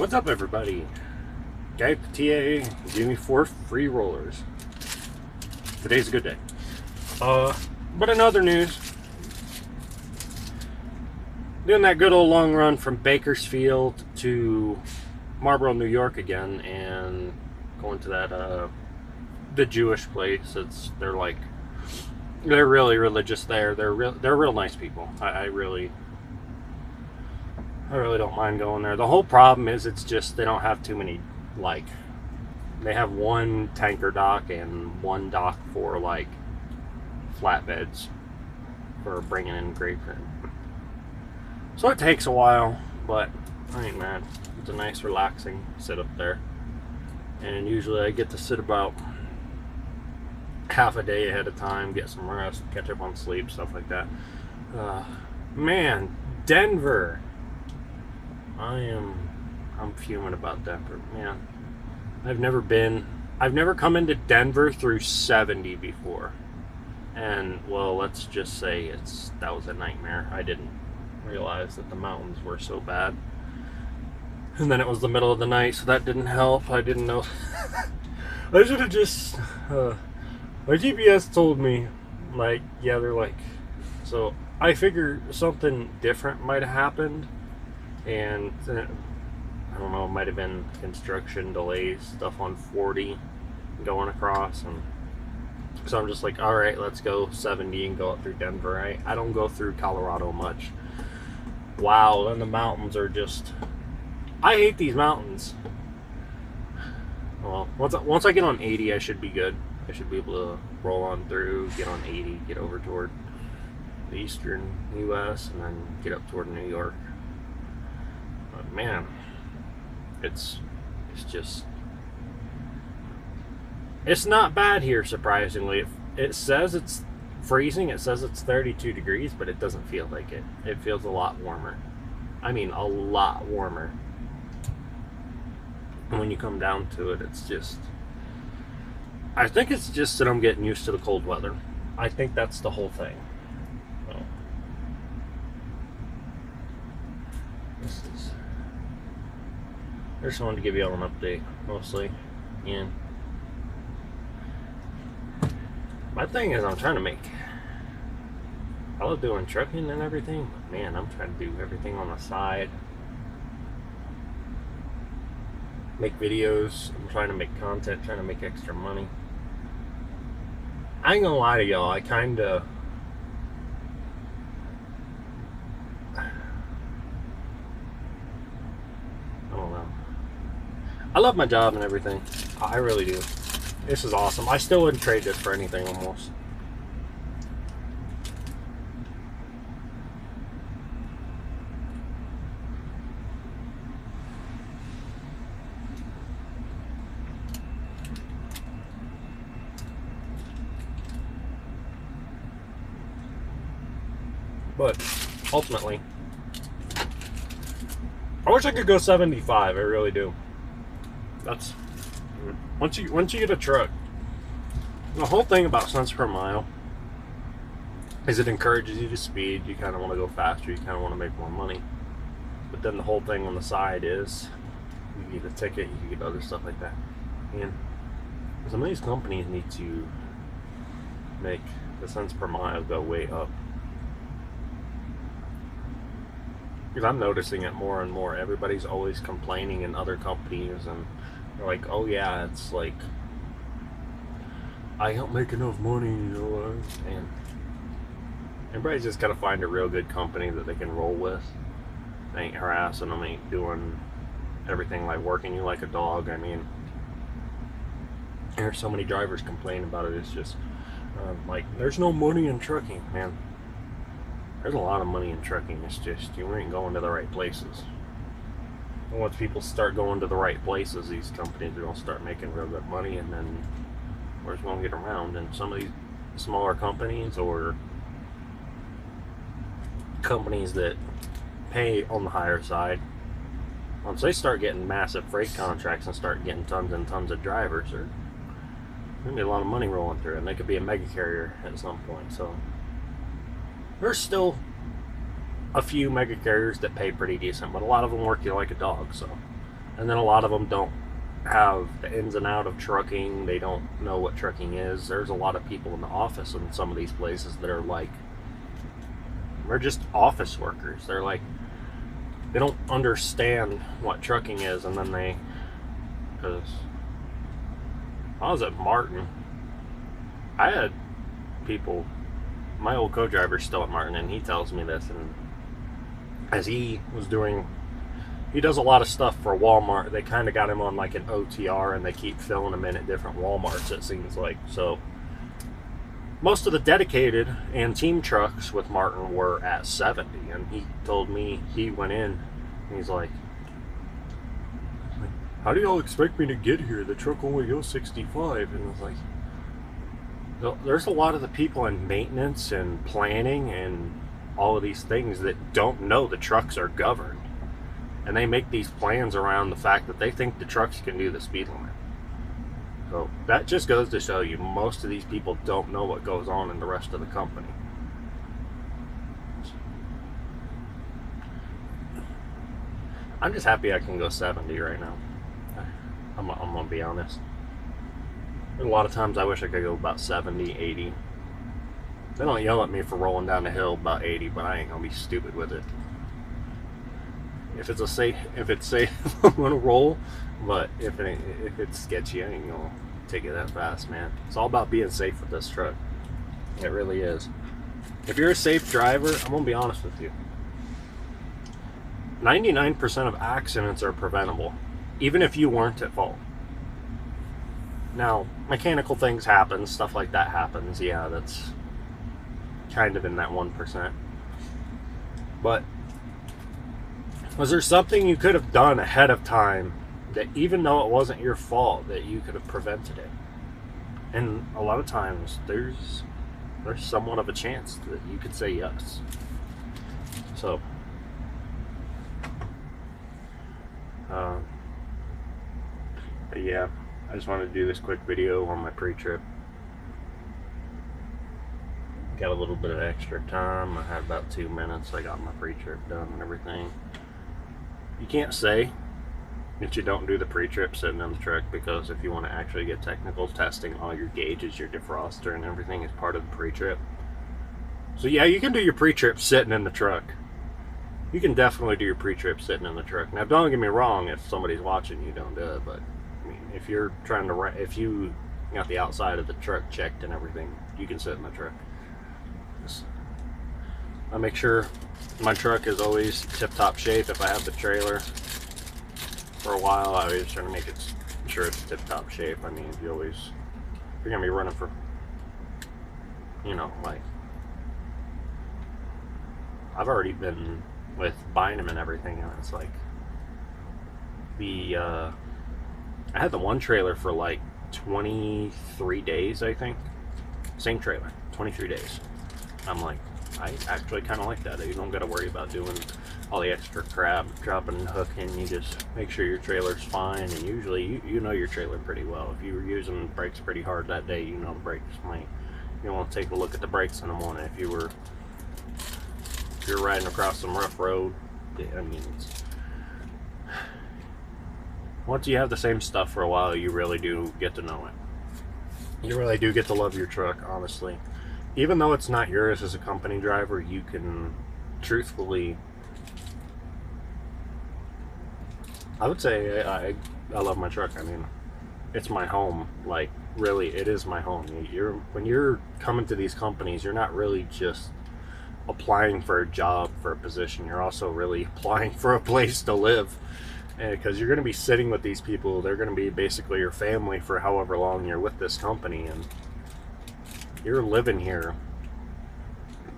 What's up, everybody? Guy at the TA gave me 4 free rollers. Today's a good day. But in other news, doing that good old long run from Bakersfield to Marlboro, New York again, and going to that the Jewish place. They're really religious there. They're real nice people. I really don't mind going there. The whole problem is it's just they don't have too many, they have one tanker dock and one dock for flatbeds for bringing in grapefruit. So it takes a while, but I ain't mad. It's a nice relaxing sit up there. And usually I get to sit about half a day ahead of time, get some rest, catch up on sleep, stuff like that. Man, Denver. I'm fuming about Denver, man. I've never come into Denver through 70 before. And, well, let's just say that was a nightmare. I didn't realize that the mountains were so bad. And then it was the middle of the night, so that didn't help. I didn't know. I should have just, my GPS told me, so I figured something different might have happened. And I don't know, it might have been construction delays, stuff on 40 going across, and so I'm just like, all right, let's go 70 and go up through Denver. I don't go through Colorado much. Wow, and the mountains are just, I hate these mountains. Well, once I get on 80, I should be good. I should be able to roll on through, get on 80, get over toward the eastern U.S., and then get up toward New York. But man, it's not bad here, surprisingly. It says it's freezing, it says it's 32 degrees, but it doesn't feel like it. It feels a lot warmer. I mean, a lot warmer. And when you come down to it, it's just, I think it's just that I'm getting used to the cold weather. I think that's the whole thing. So, I just wanted to give you all an update, mostly. And my thing is, I'm trying to I love doing trucking and everything, but man, I'm trying to do everything on the side. Make videos, I'm trying to make content, trying to make extra money. I ain't gonna lie to y'all, I kinda, I don't know. I love my job and everything. I really do. This is awesome. I still wouldn't trade this for anything almost. But ultimately, I wish I could go 75. I really do. That's once you get a truck. The whole thing about cents per mile is it encourages you to speed. You kind of want to go faster. You kind of want to make more money. But then the whole thing on the side is you get a ticket. You can get other stuff like that. And some of these companies need to make the cents per mile go way up. Because I'm noticing it more and more. Everybody's always complaining in other companies, and they're like, oh yeah, it's like, I don't make enough money, you know, and everybody's just got to find a real good company that they can roll with. They ain't harassing them, ain't doing everything like working you like a dog. I mean, there's so many drivers complain about it. It's just, there's no money in trucking, man. There's a lot of money in trucking. It's just you ain't going to the right places. And once people start going to the right places, these companies are going to start making real good money, and then we're just going to get around. And some of these smaller companies or companies that pay on the higher side, once they start getting massive freight contracts and start getting tons and tons of drivers, there's going to be a lot of money rolling through, and they could be a mega carrier at some point. So there's still a few mega carriers that pay pretty decent, but a lot of them work you like a dog. So And then a lot of them don't have the ins and out of trucking. They don't know what trucking is. There's a lot of people in the office in some of these places that are like, they're just office workers. They're like, they don't understand what trucking is. And then they, because I was at Martin, I had people, my old co-driver's still at Martin, and he tells me this, and as he was doing, he does a lot of stuff for Walmart. They kind of got him on like an OTR, and they keep filling him in at different Walmarts, it seems like. So most of the dedicated and team trucks with Martin were at 70, and he told me he went in, and he's like, how do y'all expect me to get here? The truck only goes 65. And I was like, there's a lot of the people in maintenance and planning and all of these things that don't know the trucks are governed. And they make these plans around the fact that they think the trucks can do the speed limit. So that just goes to show you, most of these people don't know what goes on in the rest of the company. I'm just happy I can go 70 right now. I'm gonna be honest. A lot of times I wish I could go about 70, 80. They don't yell at me for rolling down the hill about 80, but I ain't gonna be stupid with it. If it's safe, I'm gonna roll. But if it's sketchy, I ain't gonna take it that fast, man. It's all about being safe with this truck. It really is. If you're a safe driver, I'm gonna be honest with you. 99% of accidents are preventable, even if you weren't at fault. Now, mechanical things happen, stuff like that happens. Yeah, that's kind of in that 1%. But was there something you could have done ahead of time that, even though it wasn't your fault, that you could have prevented it? And a lot of times there's somewhat of a chance that you could say yes. So but yeah, I just wanted to do this quick video on my pre-trip. Got a little bit of extra time. I had about 2 minutes. I got my pre-trip done and everything. You can't say that you don't do the pre-trip sitting in the truck, because if you want to actually get technical, testing all your gauges, your defroster and everything is part of the pre-trip. So yeah, you can do your pre-trip sitting in the truck. You can definitely do your pre-trip sitting in the truck. Now, don't get me wrong, if somebody's watching you, don't do it, but I mean, if you're trying to, if you got the outside of the truck checked and everything, you can sit in the truck. I make sure my truck is always tip-top shape. If I have the trailer for a while, I always try to make it sure it's tip-top shape. I mean, if you're gonna be running for, you know, like, I've already been with buying them and everything, and it's like, I had the one trailer for like 23 days, I think. Same trailer, 23 days. I'm like, I actually kind of like that. You don't got to worry about doing all the extra crap, dropping and hooking. You just make sure your trailer's fine, and usually you know your trailer pretty well. If you were using brakes pretty hard that day, you know the brakes might, you want to take a look at the brakes in the morning. If you're riding across some rough road, I mean, once you have the same stuff for a while, you really do get to know it. You really do get to love your truck, honestly. Even though it's not yours as a company driver, you can truthfully, I would say I love my truck. I mean, it's my home. Like, really, it is my home. When you're coming to these companies, you're not really just applying for a job, for a position. You're also really applying for a place to live, because you're going to be sitting with these people. They're going to be basically your family for however long you're with this company, and you're living here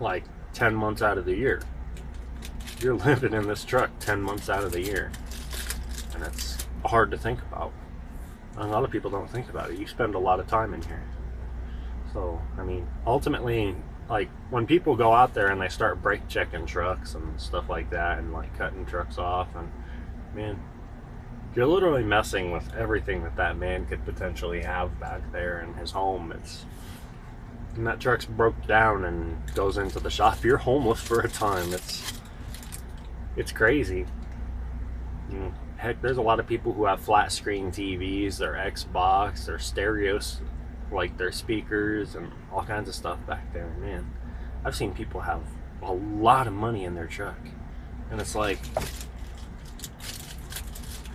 like 10 months out of the year. You're living in this truck 10 months out of the year, and that's hard to think about. A lot of people don't think about it. You spend a lot of time in here. So, I mean, ultimately, like, when people go out there and they start brake checking trucks and stuff like that, and like cutting trucks off, and man, you're literally messing with everything that man could potentially have back there in his home. And that truck's broke down and goes into the shop, you're homeless for a time. It's crazy. Heck, there's a lot of people who have flat screen TVs, their Xbox, their stereos, like their speakers and all kinds of stuff back there. Man, I've seen people have a lot of money in their truck, and it's like,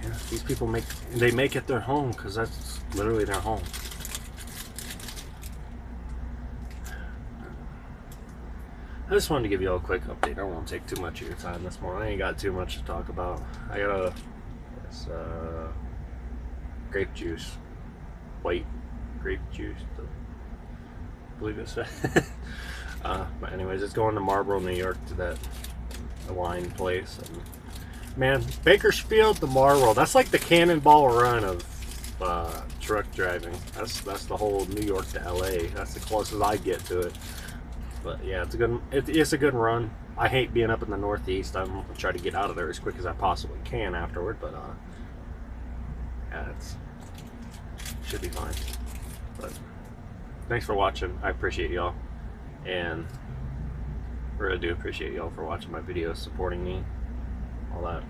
yeah, these people make it their home because that's literally their home. I just wanted to give you all a quick update. I don't want to take too much of your time this morning. I ain't got too much to talk about. I got grape juice, white grape juice, I believe it said. But anyways, it's going to Marlboro, New York, to that wine place. And man, Bakersfield to Marlboro, that's like the cannonball run of truck driving. That's the whole New York to LA. That's the closest I get to it. But yeah, it's a good run. I hate being up in the Northeast. I'm gonna try to get out of there as quick as I possibly can afterward. But yeah, should be fine. But thanks for watching. I appreciate y'all, and really do appreciate y'all for watching my videos, supporting me, all that.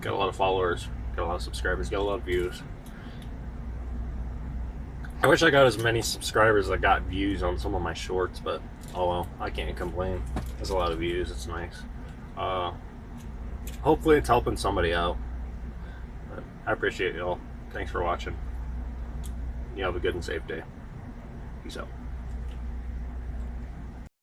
Got a lot of followers, got a lot of subscribers, got a lot of views. I wish I got as many subscribers as I got views on some of my shorts, but oh well, I can't complain. There's a lot of views, it's nice. Hopefully it's helping somebody out. But I appreciate y'all. Thanks for watching. You have a good and safe day. Peace out.